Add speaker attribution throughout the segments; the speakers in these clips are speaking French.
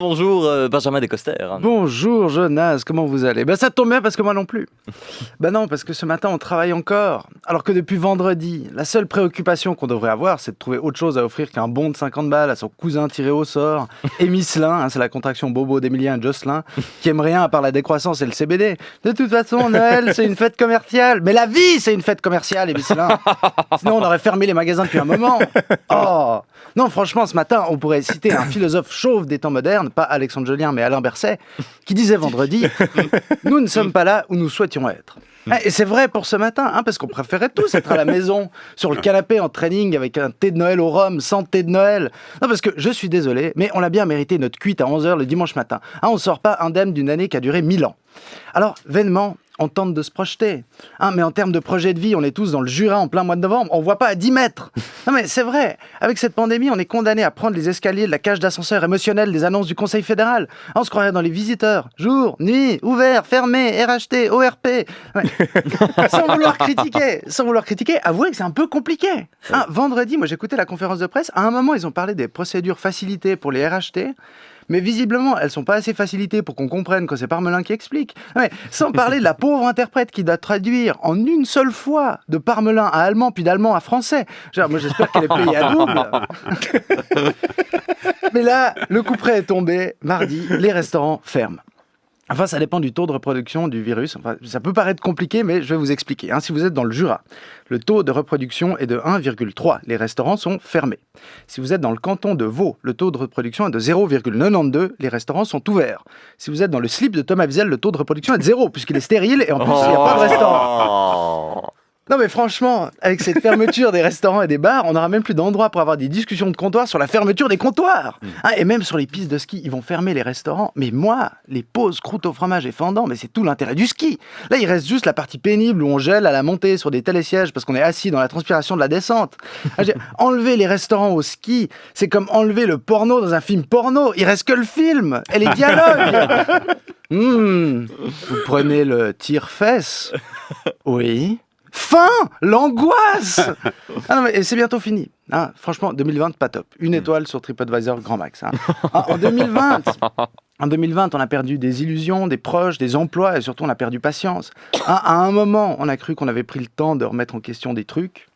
Speaker 1: Bonjour Benjamin Descoster.
Speaker 2: Bonjour Jonas, comment vous allez? Ça tombe bien parce que moi non plus. Non, parce que ce matin on travaille encore. Alors que depuis vendredi, la seule préoccupation qu'on devrait avoir, c'est de trouver autre chose à offrir qu'un bon de 50 balles à son cousin tiré au sort. Et Misselin, c'est la contraction bobo d'Emilien et Jocelyn, qui aime rien à part la décroissance et le CBD. De toute façon, Noël, c'est une fête commerciale. Mais la vie, c'est une fête commerciale, et Misselin. Sinon, on aurait fermé les magasins depuis un moment. Oh non, franchement, ce matin, on pourrait citer un philosophe chauve des temps modernes, pas Alexandre Jolien, mais Alain Berset, qui disait vendredi « Nous ne sommes pas là où nous souhaitions être ». Et c'est vrai pour ce matin, parce qu'on préférait tous être à la maison, sur le canapé en training avec un thé de Noël au rhum, sans thé de Noël. Non, parce que je suis désolé, mais on a bien mérité notre cuite à 11h le dimanche matin. On ne sort pas indemne d'une année qui a duré 1000 ans. Alors, vainement, on tente de se projeter. Mais en termes de projet de vie, on est tous dans le Jura en plein mois de novembre. On ne voit pas à 10 mètres. Non mais c'est vrai. Avec cette pandémie, on est condamné à prendre les escaliers de la cage d'ascenseur émotionnel des annonces du Conseil fédéral. On se croirait dans les visiteurs. Jour, nuit, ouvert, fermé, RHT, ORP. Ouais. Sans vouloir critiquer, avouez que c'est un peu compliqué. Vendredi, moi j'écoutais la conférence de presse. À un moment, ils ont parlé des procédures facilitées pour les RHT. Mais visiblement, elles sont pas assez facilitées pour qu'on comprenne que c'est Parmelin qui explique. Mais sans parler de la pauvre interprète qui doit traduire en une seule fois de Parmelin à allemand, puis d'allemand à français. Moi, j'espère qu'elle est payée à double. Mais là, le couperet est tombé. Mardi, les restaurants ferment. Enfin, ça dépend du taux de reproduction du virus. Enfin, ça peut paraître compliqué, mais je vais vous expliquer. Si vous êtes dans le Jura, le taux de reproduction est de 1,3. Les restaurants sont fermés. Si vous êtes dans le canton de Vaud, le taux de reproduction est de 0,92. Les restaurants sont ouverts. Si vous êtes dans le slip de Thomas Wiesel, le taux de reproduction est de 0, puisqu'il est stérile et en plus, il n'y a pas de restaurant. Non mais franchement, avec cette fermeture des restaurants et des bars, on n'aura même plus d'endroit pour avoir des discussions de comptoir sur la fermeture des comptoirs. Et même sur les pistes de ski, ils vont fermer les restaurants. Mais moi, les pauses croûte au fromage et fendant, mais c'est tout l'intérêt du ski. Là, il reste juste la partie pénible où on gèle à la montée sur des télésièges parce qu'on est assis dans la transpiration de la descente. Enlever les restaurants au ski, c'est comme enlever le porno dans un film porno. Il reste que le film et les dialogues. Vous prenez le tire-fesse. Oui. Fin, l'angoisse. Non, mais c'est bientôt fini. Franchement, 2020, pas top. Une étoile sur TripAdvisor, grand max. En 2020, on a perdu des illusions, des proches, des emplois et surtout on a perdu patience. À un moment, on a cru qu'on avait pris le temps de remettre en question des trucs.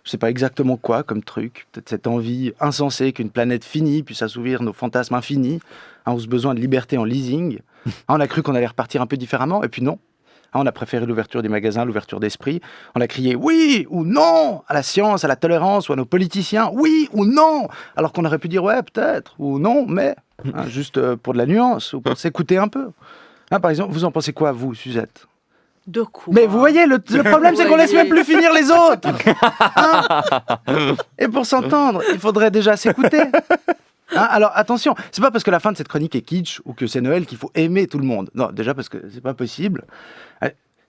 Speaker 2: Je sais pas exactement quoi comme truc. Peut-être cette envie insensée qu'une planète finie puisse assouvir nos fantasmes infinis. Ou ce besoin de liberté en leasing. On a cru qu'on allait repartir un peu différemment et puis non. On a préféré l'ouverture des magasins, l'ouverture d'esprit. On a crié oui ou non à la science, à la tolérance ou à nos politiciens. Oui ou non. Alors qu'on aurait pu dire ouais, peut-être, ou non, mais. Juste pour de la nuance, ou pour s'écouter un peu. Par exemple, vous en pensez quoi, vous, Suzette?
Speaker 3: De quoi?
Speaker 2: Mais vous voyez, le problème, c'est qu'on laisse même plus finir les autres. Et pour s'entendre, il faudrait déjà s'écouter. Alors attention, c'est pas parce que la fin de cette chronique est kitsch ou que c'est Noël qu'il faut aimer tout le monde. Non, déjà parce que c'est pas possible.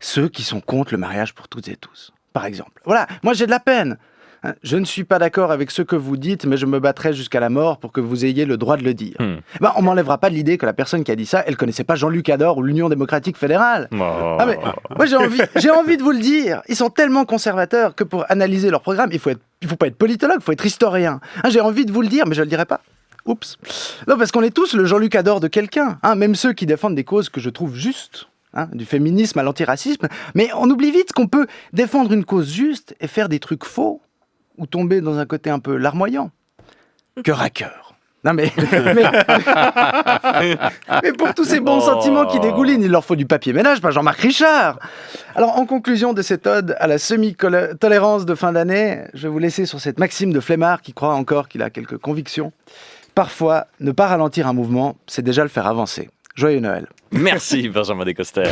Speaker 2: Ceux qui sont contre le mariage pour toutes et tous, par exemple. Voilà, moi j'ai de la peine. Je ne suis pas d'accord avec ce que vous dites, mais je me battrai jusqu'à la mort pour que vous ayez le droit de le dire. On m'enlèvera pas de l'idée que la personne qui a dit ça, elle connaissait pas Jean-Luc Ador ou l'Union démocratique fédérale. Mais moi j'ai envie de vous le dire. Ils sont tellement conservateurs que pour analyser leur programme, il faut pas être politologue, il faut être historien. J'ai envie de vous le dire, mais je le dirai pas. Oups. Non, parce qu'on est tous le Jean-Luc Ador de quelqu'un. Même ceux qui défendent des causes que je trouve justes. Du féminisme à l'antiracisme. Mais on oublie vite qu'on peut défendre une cause juste et faire des trucs faux ou tomber dans un côté un peu larmoyant. Cœur à cœur. Mais pour tous ces bons sentiments qui dégoulinent, il leur faut du papier ménage, pas Jean-Marc Richard. Alors, en conclusion de cette ode à la semi-tolérance de fin d'année, je vais vous laisser sur cette maxime de flemmard qui croit encore qu'il a quelques convictions. Parfois, ne pas ralentir un mouvement, c'est déjà le faire avancer. Joyeux Noël.
Speaker 1: Merci Benjamin Descoster.